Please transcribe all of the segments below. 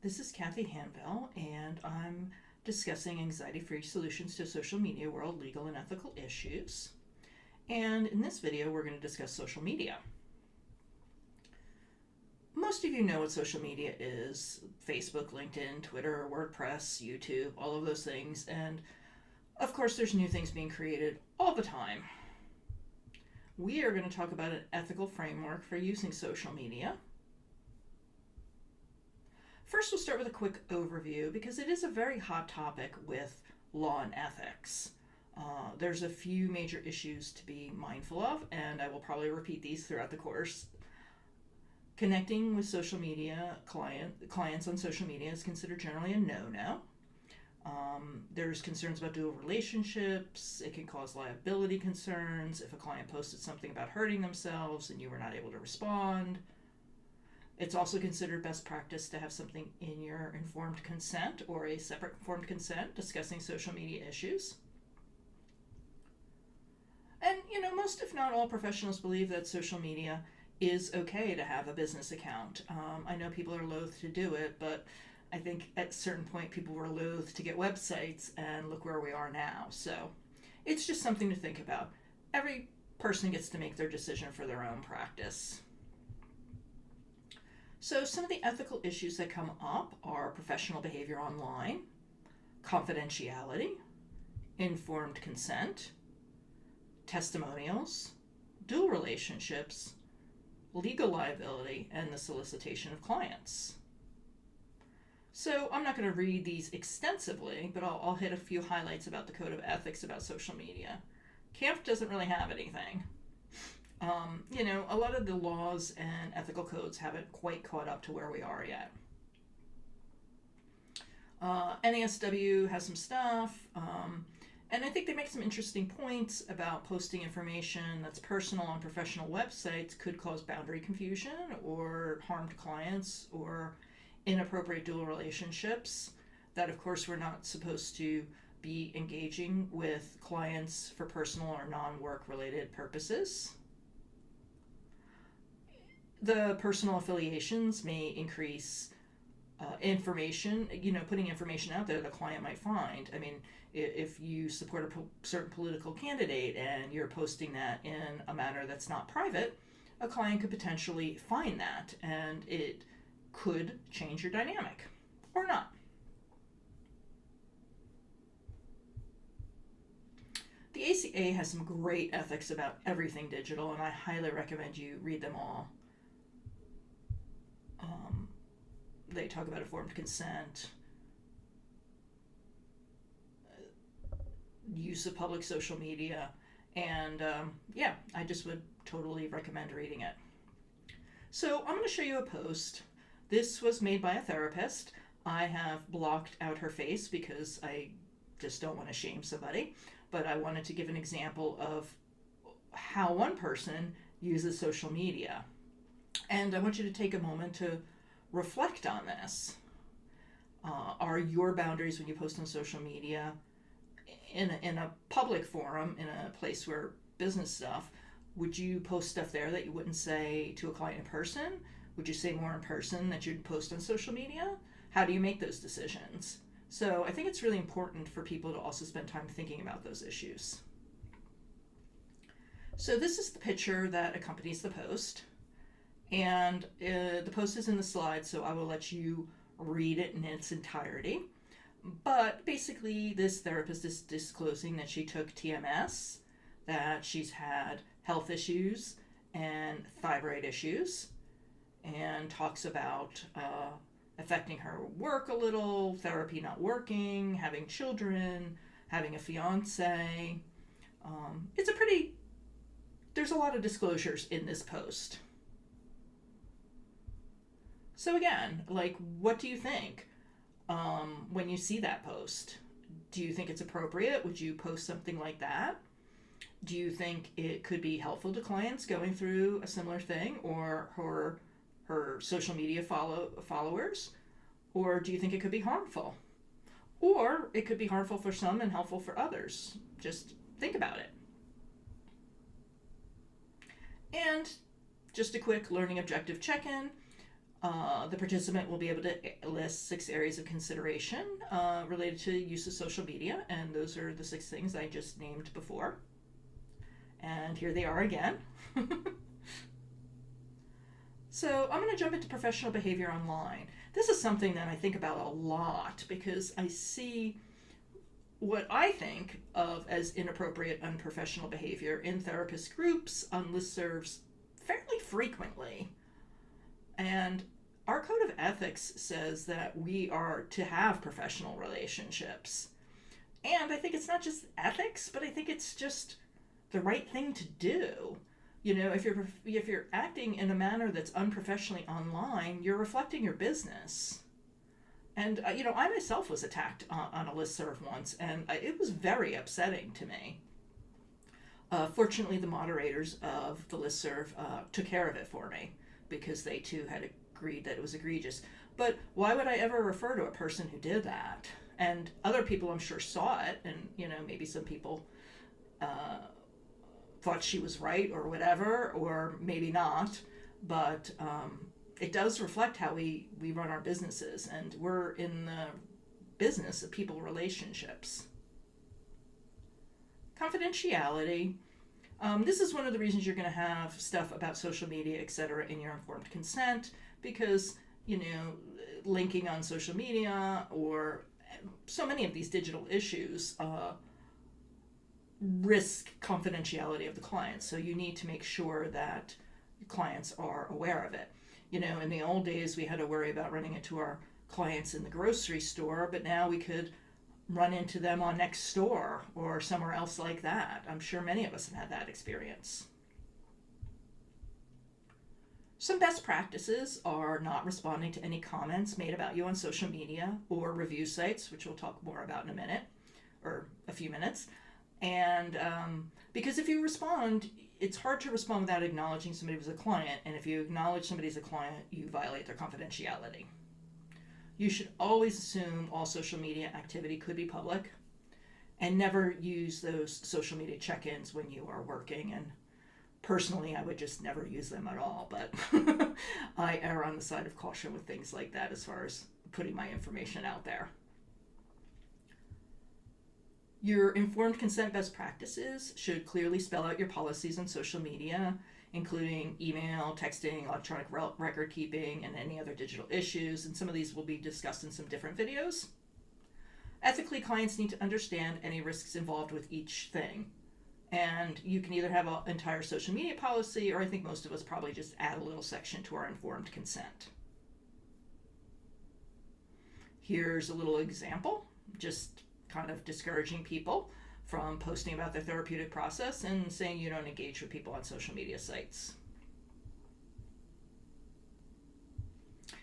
This is Kathy Hanbell, and I'm discussing anxiety-free solutions to social media world legal and ethical issues. And in this video, we're going to discuss social media. Most of you know what social media is: Facebook, LinkedIn, Twitter, WordPress, YouTube, all of those things. And of course, there's new things being created all the time. We are going to talk about an ethical framework for using social media. First, we'll start with a quick overview because it is a very hot topic with law and ethics. There's a few major issues to be mindful of, and I will probably repeat these throughout the course. Connecting with social media clients on social media is considered generally a no-no. There's concerns about dual relationships. It can cause liability concerns if a client posted something about hurting themselves and you were not able to respond. It's also considered best practice to have something in your informed consent or a separate informed consent discussing social media issues. And, most if not all professionals believe that social media is okay to have a business account. I know people are loath to do it, but I think at a certain point people were loath to get websites, and look where we are now. So it's just something to think about. Every person gets to make their decision for their own practice. So some of the ethical issues that come up are professional behavior online, confidentiality, informed consent, testimonials, dual relationships, legal liability, and the solicitation of clients. So I'm not going to read these extensively, but I'll hit a few highlights about the Code of Ethics about social media. CAMF doesn't really have anything. A lot of the laws and ethical codes haven't quite caught up to where we are yet. NASW has some stuff, and I think they make some interesting points about posting information that's personal on professional websites could cause boundary confusion or harm to clients or inappropriate dual relationships. That, of course, we're not supposed to be engaging with clients for personal or non-work related purposes. The personal affiliations may increase information, putting information out there that a client might find. I mean, if you support a certain political candidate and you're posting that in a manner that's not private, a client could potentially find that, and it could change your dynamic or not. The ACA has some great ethics about everything digital, and I highly recommend you read them all. They talk about informed consent, use of public social media, and I just would totally recommend reading it. So I'm going to show you a post. This was made by a therapist. I have blocked out her face because I just don't want to shame somebody, but I wanted to give an example of how one person uses social media. And I want you to take a moment to reflect on this. Are your boundaries when you post on social media in a public forum, in a place where business stuff, would you post stuff there that you wouldn't say to a client in person? Would you say more in person that you'd post on social media? How do you make those decisions? So I think it's really important for people to also spend time thinking about those issues. So this is the picture that accompanies the post. And the post is in the slides, so I will let you read it in its entirety. But basically, this therapist is disclosing that she took TMS, that she's had health issues and thyroid issues, and talks about affecting her work a little, therapy not working, having children, having a fiance. There's a lot of disclosures in this post. So again, what do you think when you see that post? Do you think it's appropriate? Would you post something like that? Do you think it could be helpful to clients going through a similar thing, or her social media followers? Or do you think it could be harmful? Or it could be harmful for some and helpful for others. Just think about it. And just a quick learning objective check-in. The participant will be able to list 6 areas of consideration related to use of social media, and those are the 6 things I just named before. And here they are again. So I'm going to jump into professional behavior online. This is something that I think about a lot because I see what I think of as inappropriate, unprofessional behavior in therapist groups, on listservs, fairly frequently. And our code of ethics says that we are to have professional relationships. And I think it's not just ethics, but I think it's just the right thing to do. If you're acting in a manner that's unprofessionally online, you're reflecting your business. And I myself was attacked on a listserv once, and it was very upsetting to me. Fortunately, the moderators of the listserv took care of it for me because they too had agreed that it was egregious. But why would I ever refer to a person who did that? And other people, I'm sure, saw it, and maybe some people thought she was right or whatever, or maybe not. But it does reflect how we run our businesses, and we're in the business of people relationships. Confidentiality. This is one of the reasons you're going to have stuff about social media, etc., in your informed consent, because linking on social media or so many of these digital issues risk confidentiality of the client. So you need to make sure that clients are aware of it. In the old days, we had to worry about running into our clients in the grocery store, but now we could run into them on Nextdoor or somewhere else like that. I'm sure many of us have had that experience. Some best practices are not responding to any comments made about you on social media or review sites, which we'll talk more about in a minute or a few minutes. And because if you respond, it's hard to respond without acknowledging somebody as a client. And if you acknowledge somebody as a client, you violate their confidentiality. You should always assume all social media activity could be public and never use those social media check-ins when you are working. And personally, I would just never use them at all. But I err on the side of caution with things like that as far as putting my information out there. Your informed consent best practices should clearly spell out your policies on social media, including email, texting, electronic record keeping, and any other digital issues. And some of these will be discussed in some different videos. Ethically, clients need to understand any risks involved with each thing. And you can either have an entire social media policy, or I think most of us probably just add a little section to our informed consent. Here's a little example, just kind of discouraging people from posting about their therapeutic process and saying you don't engage with people on social media sites.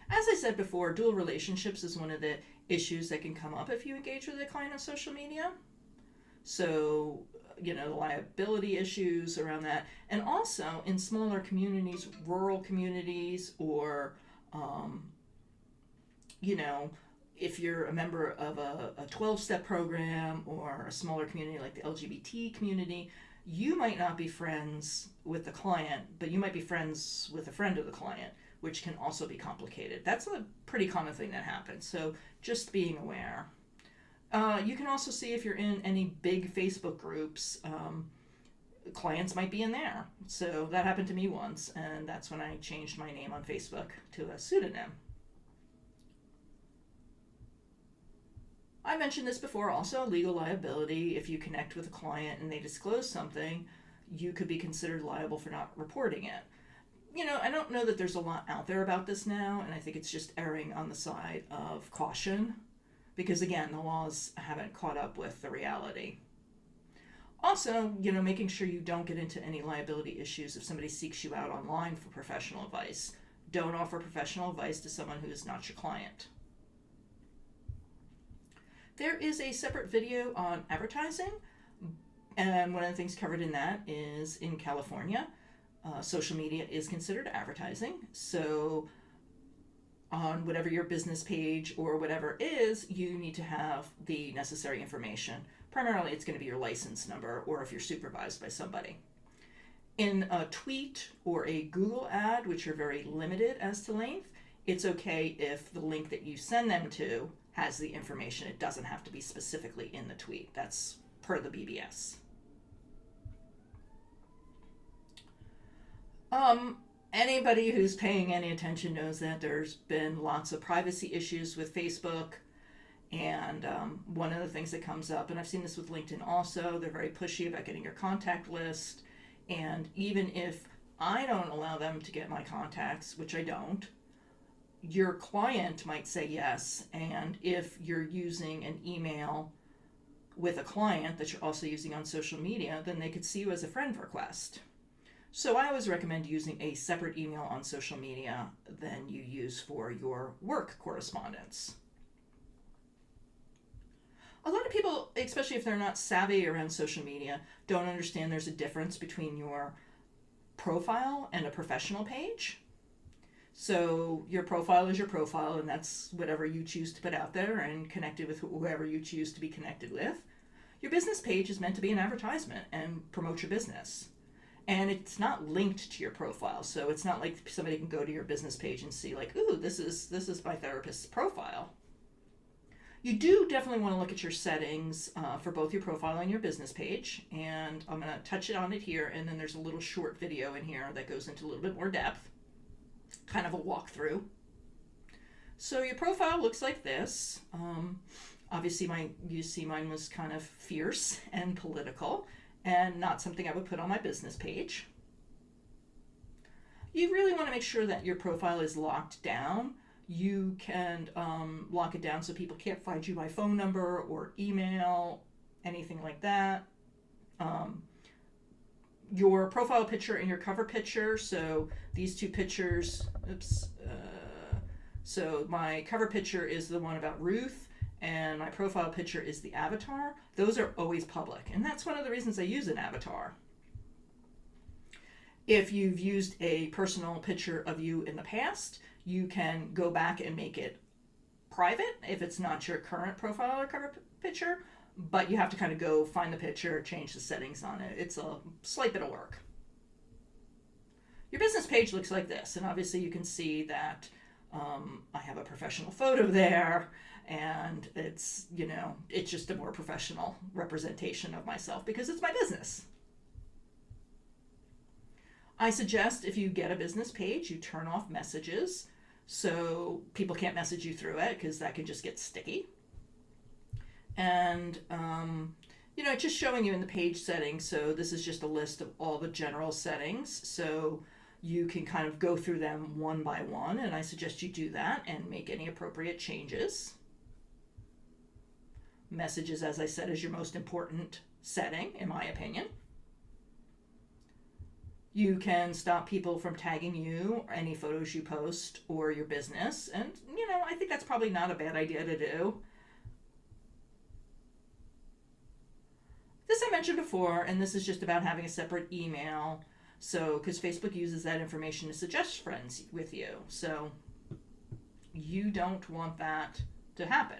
As I said before, dual relationships is one of the issues that can come up if you engage with a client on social media. So, the liability issues around that. And also in smaller communities, rural communities, or, if you're a member of a 12-step program or a smaller community like the LGBT community, you might not be friends with the client, but you might be friends with a friend of the client, which can also be complicated. That's a pretty common thing that happens, so just being aware. You can also see if you're in any big Facebook groups, clients might be in there. So that happened to me once, and that's when I changed my name on Facebook to a pseudonym. I mentioned this before also, legal liability. If you connect with a client and they disclose something, you could be considered liable for not reporting it. I don't know that there's a lot out there about this now, and I think it's just erring on the side of caution because, again, the laws haven't caught up with the reality. Also, making sure you don't get into any liability issues if somebody seeks you out online for professional advice. Don't offer professional advice to someone who is not your client. There is a separate video on advertising, and one of the things covered in that is in California, social media is considered advertising. So on whatever your business page or whatever is, you need to have the necessary information. Primarily, it's going to be your license number or if you're supervised by somebody. In a tweet or a Google ad, which are very limited as to length, it's okay if the link that you send them to has the information. It doesn't have to be specifically in the tweet. That's per the BBS. Anybody who's paying any attention knows that there's been lots of privacy issues with Facebook. And one of the things that comes up, and I've seen this with LinkedIn also, they're very pushy about getting your contact list. And even if I don't allow them to get my contacts, which I don't, your client might say yes. And if you're using an email with a client that you're also using on social media, then they could see you as a friend request. So I always recommend using a separate email on social media than you use for your work correspondence. A lot of people, especially if they're not savvy around social media, don't understand there's a difference between your profile and a professional page. So your profile is your profile, and that's whatever you choose to put out there and connected with whoever you choose to be connected with. Your business page is meant to be an advertisement and promote your business. And it's not linked to your profile, so it's not like somebody can go to your business page and see like, ooh, this is my therapist's profile. You do definitely want to look at your settings for both your profile and your business page, and I'm going to touch on it here, and then there's a little short video in here that goes into a little bit more depth, kind of a walkthrough. So your profile looks like this. Obviously, you see mine was kind of fierce and political, and not something I would put on my business page. You really want to make sure that your profile is locked down. You can lock it down so people can't find you by phone number or email, anything like that. Your profile picture and your cover picture, so these two pictures, so my cover picture is the one about Ruth, and my profile picture is the avatar. Those are always public, and that's one of the reasons I use an avatar. If you've used a personal picture of you in the past, you can go back and make it private if it's not your current profile or cover picture, but you have to kind of go find the picture, change the settings on it. It's a slight bit of work. Your business page looks like this, and obviously you can see that I have a professional photo there, and it's just a more professional representation of myself because it's my business. I suggest if you get a business page, you turn off messages so people can't message you through it because that can just get sticky. And, just showing you in the page settings. So this is just a list of all the general settings. So you can kind of go through them one by one, and I suggest you do that and make any appropriate changes. Messages, as I said, is your most important setting, in my opinion. You can stop people from tagging you or any photos you post or your business. And, I think that's probably not a bad idea to do. This I mentioned before, and this is just about having a separate email. So, because Facebook uses that information to suggest friends with you. So, you don't want that to happen.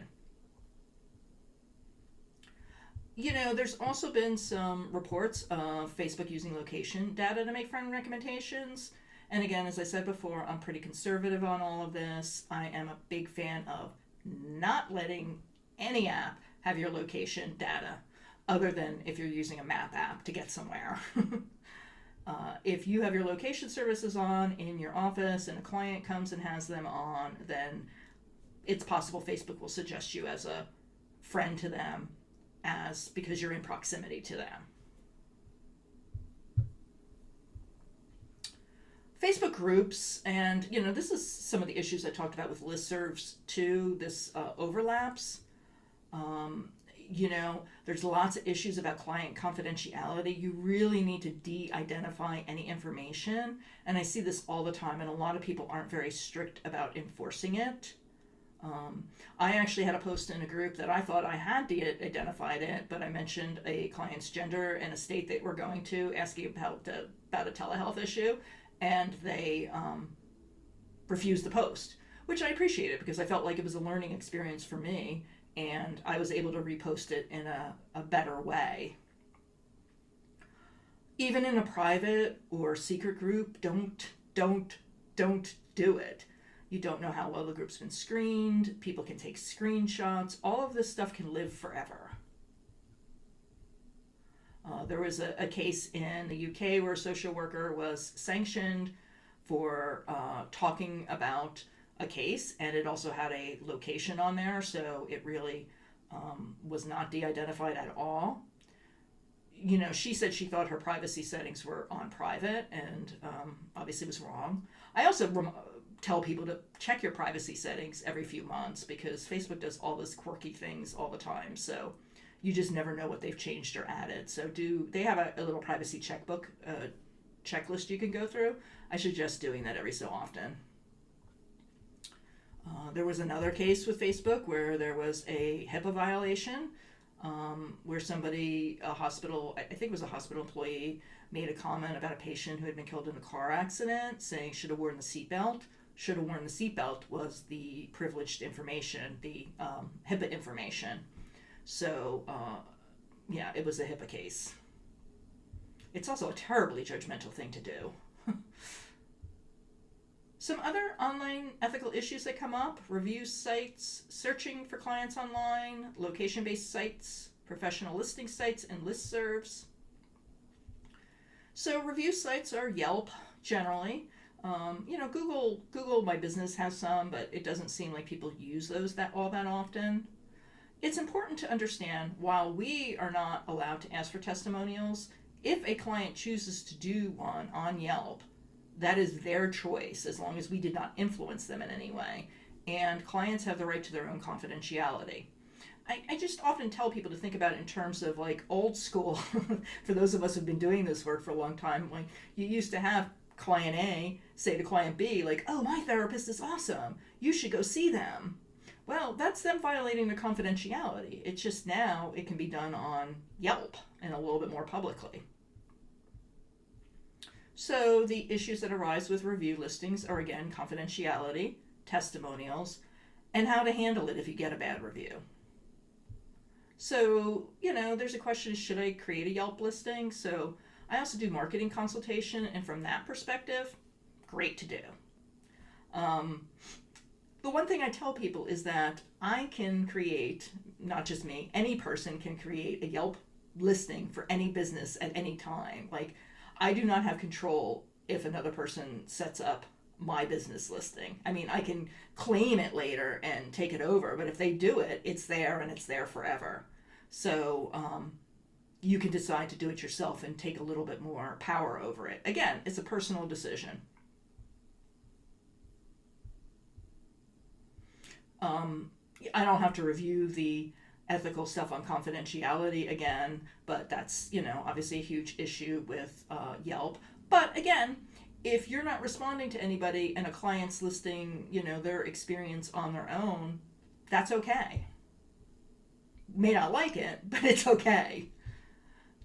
There's also been some reports of Facebook using location data to make friend recommendations. And again, as I said before, I'm pretty conservative on all of this. I am a big fan of not letting any app have your location data, other than if you're using a map app to get somewhere. If you have your location services on in your office and a client comes and has them on, then it's possible Facebook will suggest you as a friend to them because you're in proximity to them. Facebook groups, and this is some of the issues I talked about with listservs too. This overlaps. There's lots of issues about client confidentiality. You really need to de-identify any information, and I see this all the time, and a lot of people aren't very strict about enforcing it. I actually had a post in a group that I thought I had de-identified it, but I mentioned a client's gender and a state that we're going to, asking about a telehealth issue, and they refused the post, which I appreciated because I felt like it was a learning experience for me, and I was able to repost it in a better way. Even in a private or secret group, don't do it. You don't know how well the group's been screened. People can take screenshots. All of this stuff can live forever. There was a case in the UK where a social worker was sanctioned for talking about a case, and it also had a location on there, so it really was not de-identified at all. You know, she said she thought her privacy settings were on private, and obviously was wrong. I also tell people to check your privacy settings every few months, because Facebook does all those quirky things all the time, so you just never know what they've changed or added. So they have a little privacy checkbook, checklist you can go through. I suggest doing that every so often. There was another case with Facebook where there was a HIPAA violation, where somebody, a hospital, I think it was a hospital employee, made a comment about a patient who had been killed in a car accident, saying should have worn the seatbelt. Should have worn the seatbelt was the privileged information, the HIPAA information. So, yeah, it was a HIPAA case. It's also a terribly judgmental thing to do. Some other online ethical issues that come up: review sites, searching for clients online, location-based sites, professional listing sites, and listservs. So review sites are Yelp, generally. Google My Business has some, but it doesn't seem like people use those all that often. It's important to understand, while we are not allowed to ask for testimonials, if a client chooses to do one on Yelp, that is their choice, as long as we did not influence them in any way. And clients have the right to their own confidentiality. I just often tell people to think about it in terms of like old school. For those of us who've been doing this work for a long time, like you used to have client A say to client B, like, oh, my therapist is awesome, you should go see them. Well, that's them violating their confidentiality. It's just now it can be done on Yelp and a little bit more publicly. So the issues that arise with review listings are, again, confidentiality, testimonials, and how to handle it if you get a bad review. So, there's a question, should I create a Yelp listing? So I also do marketing consultation, and from that perspective, great to do. The one thing I tell people is that I can create, not just me, any person can create a Yelp listing for any business at any time. Like, I do not have control if another person sets up my business listing. I mean, I can claim it later and take it over, but if they do it, it's there and it's there forever. So you can decide to do it yourself and take a little bit more power over it. Again, it's a personal decision. I don't have to review the ethical stuff on confidentiality again, but that's, obviously a huge issue with Yelp. But again, if you're not responding to anybody and a client's listing, their experience on their own, that's okay. May not like it, but it's okay.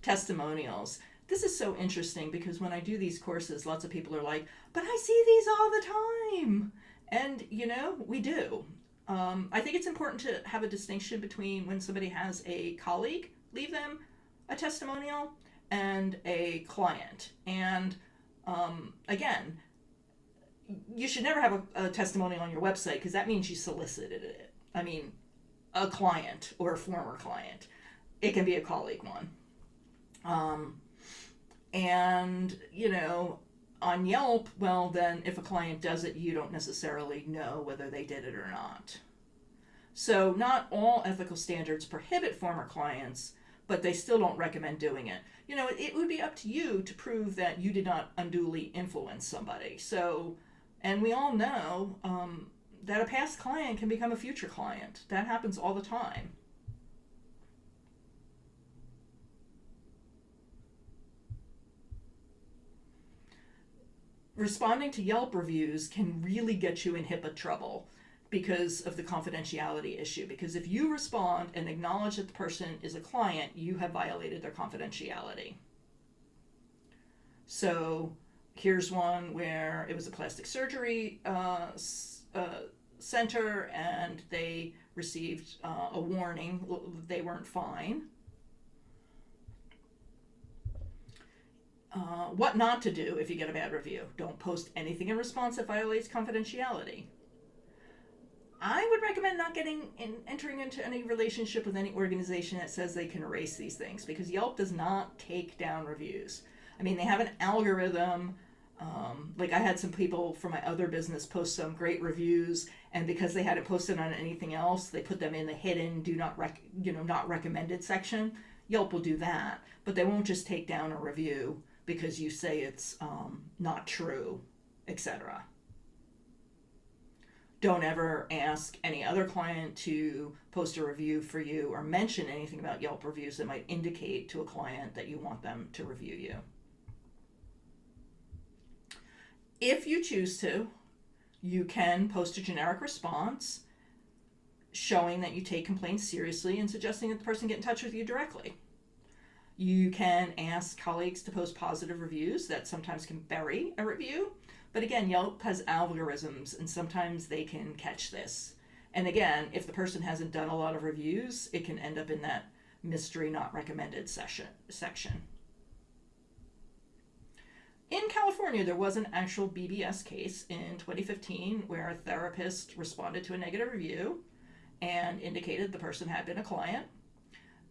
Testimonials. This is so interesting because when I do these courses, lots of people are like, but I see these all the time. And, we do. I think it's important to have a distinction between when somebody has a colleague leave them a testimonial and a client. And again, you should never have a testimonial on your website, because that means you solicited it. I mean, a client or a former client. It can be a colleague one. On Yelp, well, then if a client does it, you don't necessarily know whether they did it or not. So not all ethical standards prohibit former clients, but they still don't recommend doing it. It would be up to you to prove that you did not unduly influence somebody. So, and we all know that a past client can become a future client. That happens all the time. Responding to Yelp reviews can really get you in HIPAA trouble because of the confidentiality issue. Because if you respond and acknowledge that the person is a client, you have violated their confidentiality. So here's one where it was a plastic surgery center, and they received a warning. They weren't fine. What not to do if you get a bad review. Don't post anything in response that violates confidentiality. I would recommend not entering into any relationship with any organization that says they can erase these things, because Yelp does not take down reviews. I mean, they have an algorithm. Like I had some people from my other business post some great reviews, and because they hadn't posted on anything else, they put them in the hidden do not not recommended section. Yelp will do that, but they won't just take down a review because you say it's not true, etc. Don't ever ask any other client to post a review for you or mention anything about Yelp reviews that might indicate to a client that you want them to review you. If you choose to, you can post a generic response showing that you take complaints seriously and suggesting that the person get in touch with you directly. You can ask colleagues to post positive reviews that sometimes can bury a review. But again, Yelp has algorithms, and sometimes they can catch this. And again, if the person hasn't done a lot of reviews, it can end up in that mystery not recommended section. In California, there was an actual BBS case in 2015 where a therapist responded to a negative review and indicated the person had been a client.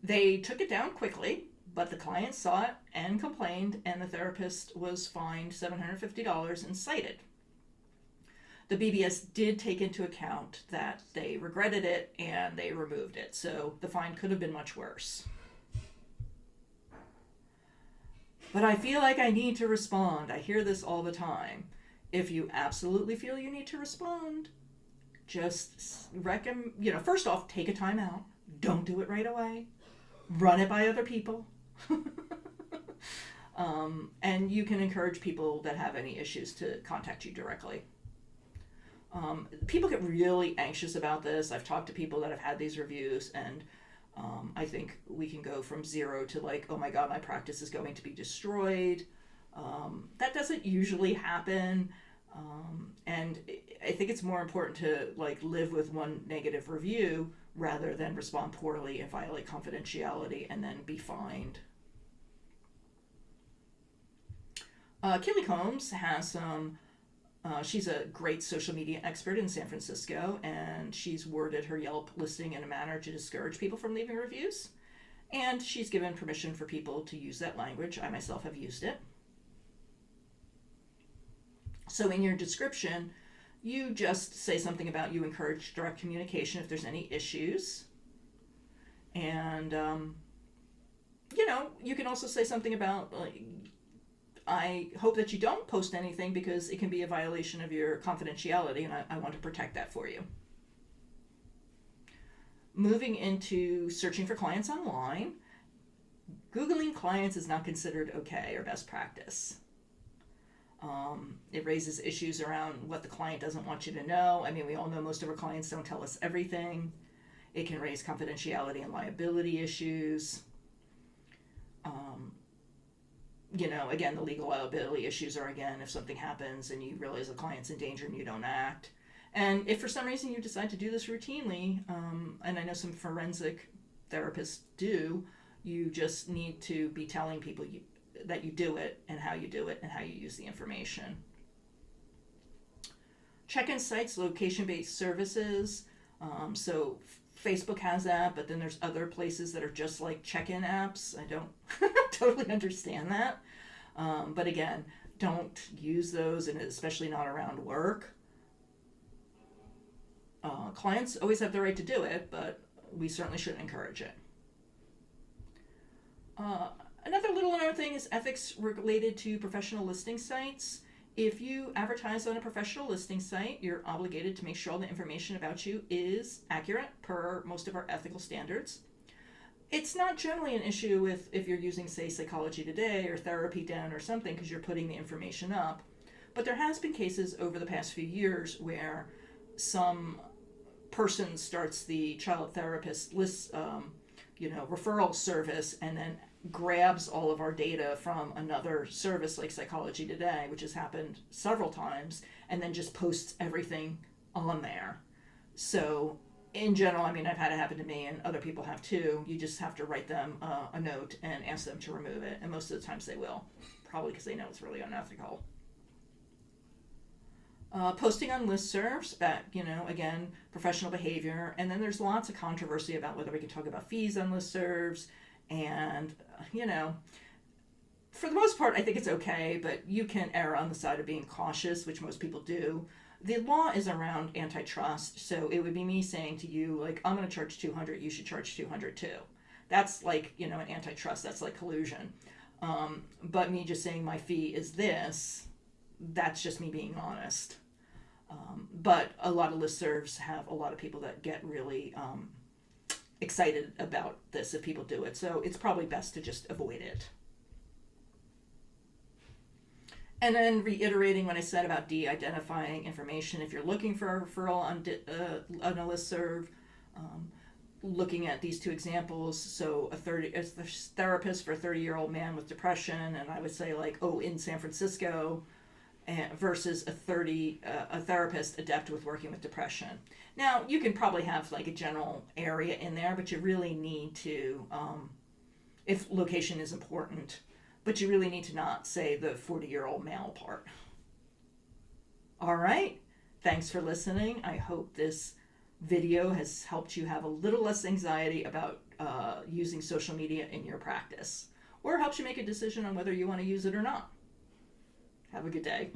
They took it down quickly, but the client saw it and complained, and the therapist was fined $750 and cited. The BBS did take into account that they regretted it and they removed it, so the fine could have been much worse. But I feel like I need to respond. I hear this all the time. If you absolutely feel you need to respond, just first off, take a time out. Don't do it right away. Run it by other people. And you can encourage people that have any issues to contact you directly. People get really anxious about this. I've talked to people that have had these reviews, and I think we can go from 0 to like, oh my God, my practice is going to be destroyed. That doesn't usually happen. And I think it's more important to like live with one negative review rather than respond poorly and violate confidentiality and then be fined. Keely Combs has some, she's a great social media expert in San Francisco, and she's worded her Yelp listing in a manner to discourage people from leaving reviews. And she's given permission for people to use that language. I myself have used it. So in your description, you just say something about you encourage direct communication if there's any issues. And, you can also say something about, I hope that you don't post anything because it can be a violation of your confidentiality, and I want to protect that for you. Moving into searching for clients online, Googling clients is not considered okay or best practice. It raises issues around what the client doesn't want you to know. I mean, we all know most of our clients don't tell us everything. It can raise confidentiality and liability issues. Again, the legal liability issues are, again, if something happens and you realize the client's in danger and you don't act. And if for some reason you decide to do this routinely, and I know some forensic therapists do, you just need to be telling people that you do it and how you do it and how you use the information. Check-in sites, location-based services. So Facebook has that, but then there's other places that are just like check-in apps. I don't totally understand that. But again, don't use those, and especially not around work. Clients always have the right to do it, but we certainly shouldn't encourage it. Another little known thing is ethics related to professional listing sites. If you advertise on a professional listing site, you're obligated to make sure all the information about you is accurate per most of our ethical standards. It's not generally an issue with if you're using, say, Psychology Today or Therapy Den or something because you're putting the information up. But there has been cases over the past few years where some person starts the child therapist list, referral service, and then grabs all of our data from another service like Psychology Today, which has happened several times, and then just posts everything on there. So in general, I mean, I've had it happen to me, and other people have too. You just have to write them a note and ask them to remove it, and most of the times they will, probably because they know it's really unethical. Posting on listservs, that, again, professional behavior. And then there's lots of controversy about whether we can talk about fees on listservs. And, for the most part, I think it's okay, but you can err on the side of being cautious, which most people do. The law is around antitrust, so it would be me saying to you, like, I'm going to charge 200, you should charge 200 too. That's like, an antitrust, that's like collusion. But me just saying my fee is this, that's just me being honest. But a lot of listservs have a lot of people that get really excited about this if people do it, so it's probably best to just avoid it. And then reiterating what I said about de-identifying information. If you're looking for a referral on a listserv, looking at these two examples, so a therapist for a 30-year-old man with depression, and I would say like, in San Francisco, versus a therapist adept with working with depression. Now, you can probably have like a general area in there, but you really need to, if location is important, but you really need to not say the 40-year-old male part. All right. Thanks for listening. I hope this video has helped you have a little less anxiety about using social media in your practice, or helps you make a decision on whether you want to use it or not. Have a good day.